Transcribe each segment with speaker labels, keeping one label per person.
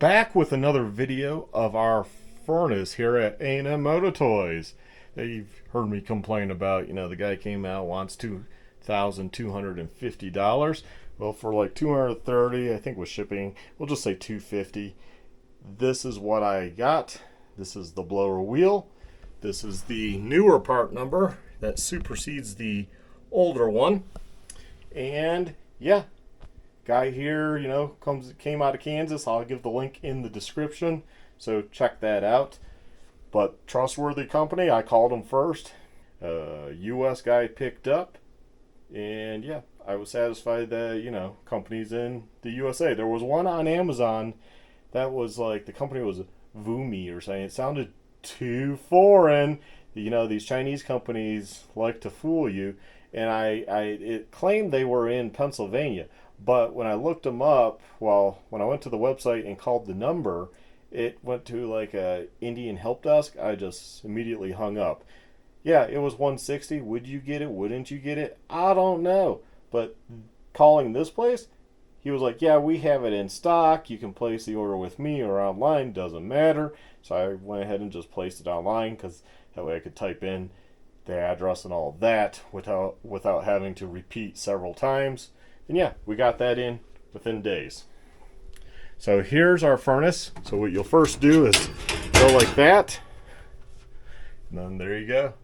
Speaker 1: Back with another video of our furnace here at A&M Moto Toys that you've heard me complain about. You know, the guy came out, wants $2,250. Well, for like $230, I think with shipping, we'll just say $250. This is what I got. This is the blower wheel. This is the newer part number that supersedes the older one. And yeah, guy here, you know, came out of Kansas. I'll give the link in the description, so check that out. But trustworthy company. I called him first. US guy picked up, and yeah, I was satisfied that, you know, companies in the USA. There was one on Amazon that was like, the company was Vumi or something. It sounded too foreign. You know, these Chinese companies like to fool you, and it claimed they were in Pennsylvania. But when I looked them up, well, when I went to the website and called the number, it went to like a Indian help desk. I just immediately hung up. Yeah, it was $160. Would you get it? Wouldn't you get it? I don't know. But calling this place, he was like, yeah, we have it in stock. You can place the order with me or online. Doesn't matter. So I went ahead and just placed it online, because that way I could type in the address and all that without having to repeat several times. And yeah, we got that in within days. So here's our furnace. So what you'll first do is go like that. And then there you go.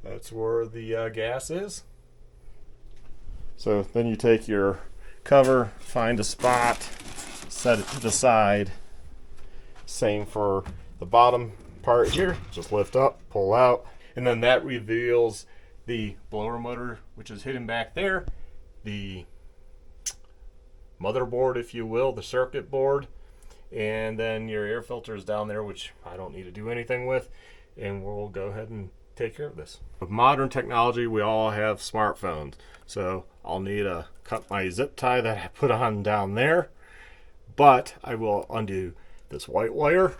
Speaker 1: That's where the gas is. So then you take your cover, find a spot, set it to the side. Same for the bottom part here. Just lift up, pull out. And then that reveals the blower motor, which is hidden back there. The motherboard, if you will, the circuit board, and then your air filter is down there, which I don't need to do anything with, and we'll go ahead and take care of this. With modern technology, we all have smartphones, so I'll need to cut my zip tie that I put on down there, but I will undo this white wire,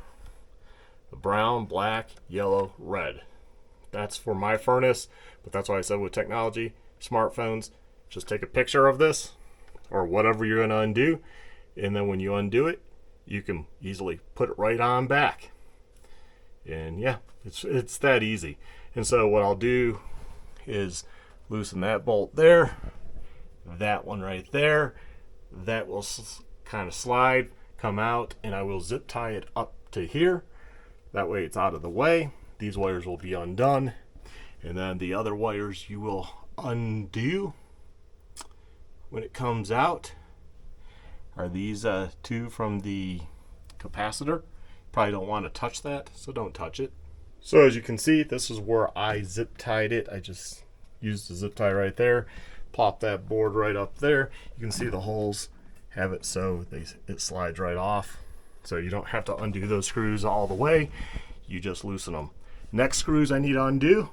Speaker 1: the brown, black, yellow, red. That's for my furnace, but that's why I said with technology, smartphones, just take a picture of this or whatever you're going to undo, and then when you undo it, you can easily put it right on back. And yeah, it's that easy. And so what I'll do is loosen that bolt there, that one right there, that will kind of slide, come out, and I will zip tie it up to here. That way it's out of the way. These wires will be undone, and then the other wires you will undo when it comes out are these two from the capacitor. Probably don't want to touch that, so don't touch it. So as you can see, this is where I zip tied it. I just used the zip tie right there, plop that board right up there. You can see the holes have it so it slides right off, so you don't have to undo those screws all the way. You just loosen them. Next screws I need to undo,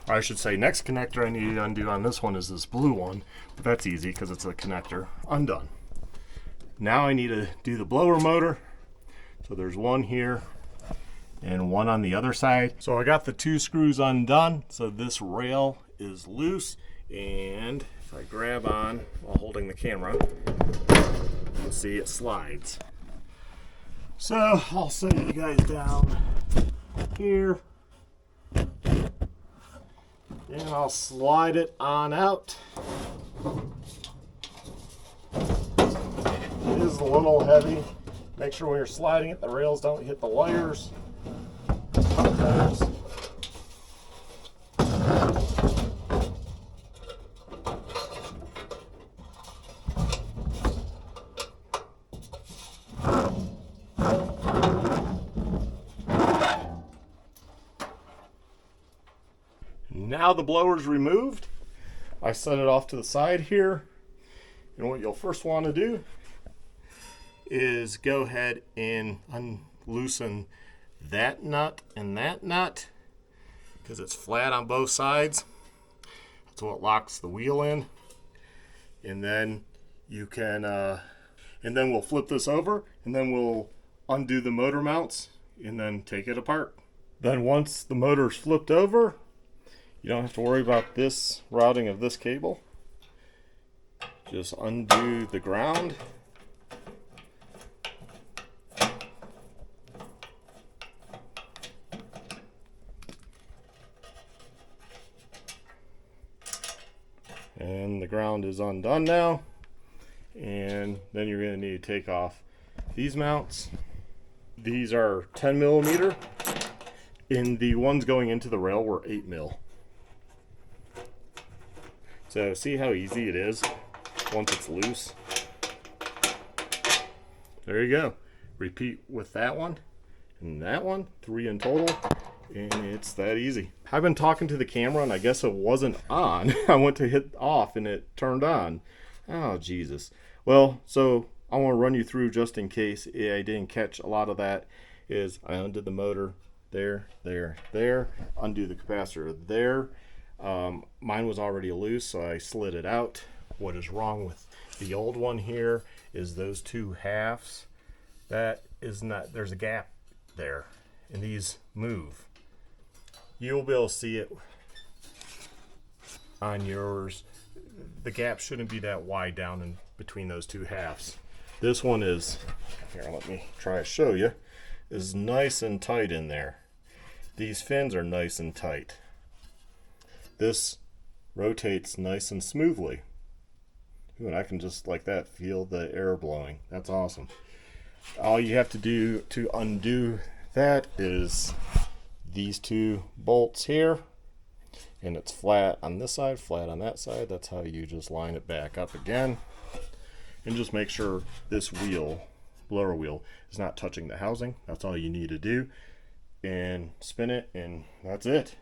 Speaker 1: or I should say next connector I need to undo on this one is this blue one, but that's easy because it's a connector. Undone. Now I need to do the blower motor. So there's one here and one on the other side. So I got the two screws undone, so this rail is loose, and if I grab on while holding the camera, you'll see it slides. So I'll set you guys down here, and I'll slide it on out. It is a little heavy. Make sure when you're sliding it, the rails don't hit the wires. Sometimes. Now the blower's removed. I set it off to the side here. And what you'll first want to do is go ahead and unloosen that nut and that nut, because it's flat on both sides. That's what locks the wheel in. And then you can, and then we'll flip this over, and then we'll undo the motor mounts and then take it apart. Then once the motor's flipped over, you don't have to worry about this routing of this cable. Just undo the ground, the ground is undone now. And then you're going to need to take off these mounts. These are 10 millimeter, and the ones going into the rail were 8 mil. So see how easy it is once it's loose? There you go. Repeat with that one and that one, 3 in total, and it's that easy. I've been talking to the camera and I guess it wasn't on. I went to hit off and it turned on. Oh, Jesus. Well, so I want to run you through, just in case I didn't catch a lot of that, is I undid the motor there, undo the capacitor there. Mine was already loose, so I slid it out. What is wrong with the old one here is those two halves. That is not, there's a gap there, and these move. You'll be able to see it on yours. The gap shouldn't be that wide down in between those two halves. This one is, here, let me try to show you, is nice and tight in there. These fins are nice and tight. This rotates nice and smoothly. Ooh, and I can just like that feel the air blowing. That's awesome. All you have to do to undo that is these two bolts here, and it's flat on this side, flat on that side. That's how you just line it back up again. And just make sure this wheel, blower wheel, is not touching the housing. That's all you need to do. And spin it, and that's it.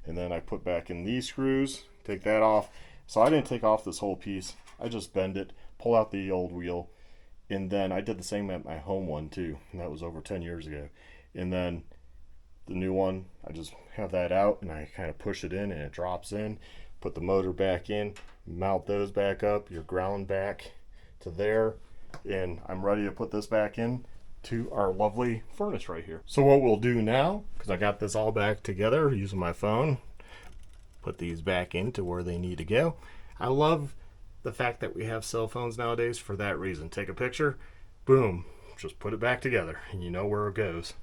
Speaker 1: And then I put back in these screws, take that off. So I didn't take off this whole piece. I just bend it, pull out the old wheel, and then I did the same at my home one too. And that was over 10 years ago. And then the new one, I just have that out and I kind of push it in and it drops in. Put the motor back in, mount those back up, your ground back to there, and I'm ready to put this back in to our lovely furnace right here. So what we'll do now, because I got this all back together using my phone, put these back into where they need to go. I love the fact that we have cell phones nowadays for that reason. Take a picture, boom, just put it back together and you know where it goes.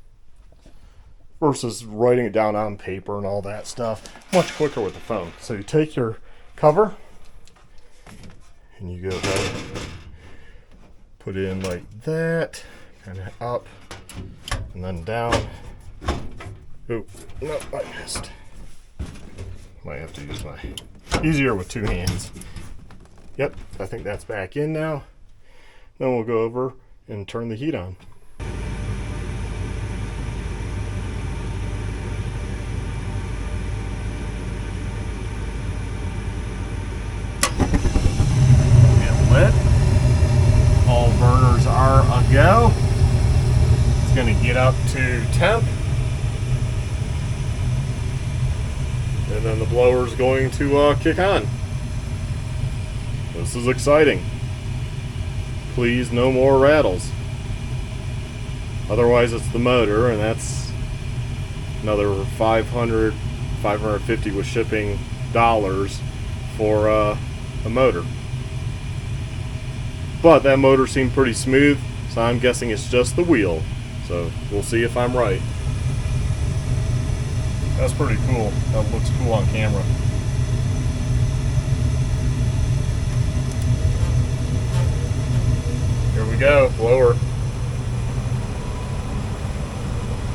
Speaker 1: Versus writing it down on paper and all that stuff. Much quicker with the phone. So you take your cover and you go ahead, put it in like that, kind of up and then down. Oh, no, I missed. Might have to use my, easier with two hands. Yep, I think that's back in now. Then we'll go over and turn the heat on. Get lit. All burners are a go. It's going to get up to temp. And then the blower's going to kick on. This is exciting. Please, no more rattles. Otherwise, it's the motor, and that's another $550 with shipping dollars for a motor. But that motor seemed pretty smooth, so I'm guessing it's just the wheel. So we'll see if I'm right. That's pretty cool. That looks cool on camera. Here we go, blower.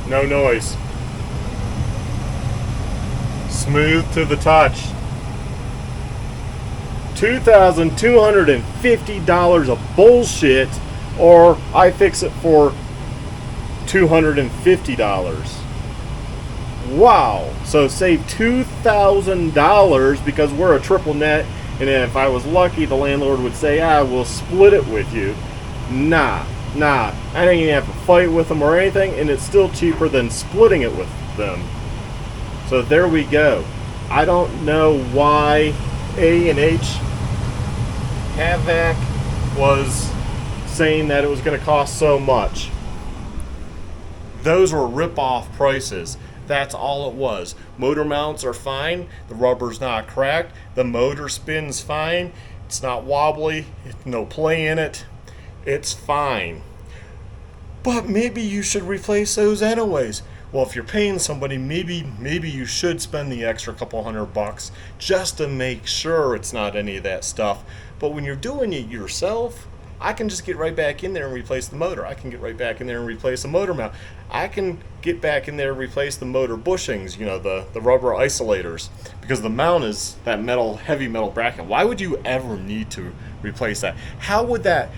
Speaker 1: No noise. Smooth to the touch. $2,250 of bullshit, or I fix it for $250. Wow. So save $2,000 because we're a triple net, and if I was lucky, the landlord would say, we'll split it with you. Nah, I didn't even have to fight with them or anything, and it's still cheaper than splitting it with them. So there we go. I don't know why A&M HVAC was saying that it was going to cost so much. Those were rip-off prices. That's all it was. Motor mounts are fine. The rubber's not cracked. The motor spins fine. It's not wobbly. No play in it. It's fine. But maybe you should replace those anyways. Well, if you're paying somebody, maybe you should spend the extra couple $100 just to make sure it's not any of that stuff. But when you're doing it yourself, I can just get right back in there and replace the motor. I can get right back in there and replace the motor mount. I can get back in there and replace the motor bushings, you know, the rubber isolators, because the mount is that heavy metal bracket. Why would you ever need to replace that? How would that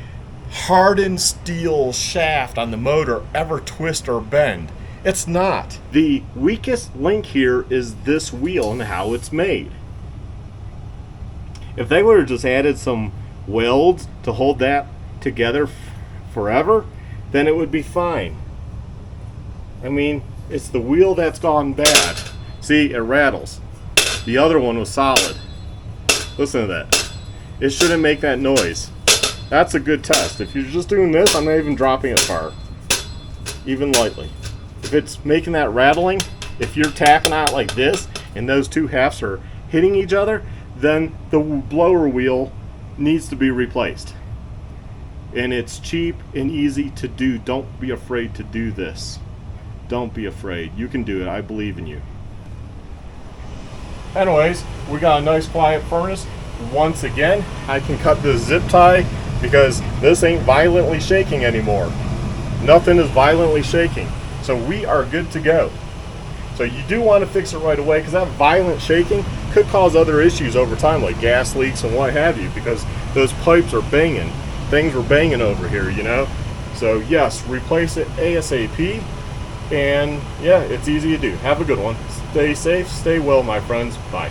Speaker 1: hardened steel shaft on the motor ever twist or bend? It's not. The weakest link here is this wheel and how it's made. If they would have just added some welds to hold that together forever, then it would be fine. I mean, it's the wheel that's gone bad. See, it rattles. The other one was solid. Listen to that. It shouldn't make that noise. That's a good test. If you're just doing this, I'm not even dropping it far, even lightly. If it's making that rattling, if you're tapping out like this and those two halves are hitting each other, then the blower wheel needs to be replaced. And it's cheap and easy to do. Don't be afraid to do this. Don't be afraid. You can do it. I believe in you. Anyways, we got a nice quiet furnace. Once again, I can cut this zip tie because this ain't violently shaking anymore. Nothing is violently shaking. So we are good to go. So you do want to fix it right away, because that violent shaking could cause other issues over time, like gas leaks and what have you, because those pipes are banging. Things were banging over here, you know? So yes, replace it ASAP. And yeah, it's easy to do. Have a good one. Stay safe, stay well, my friends. Bye.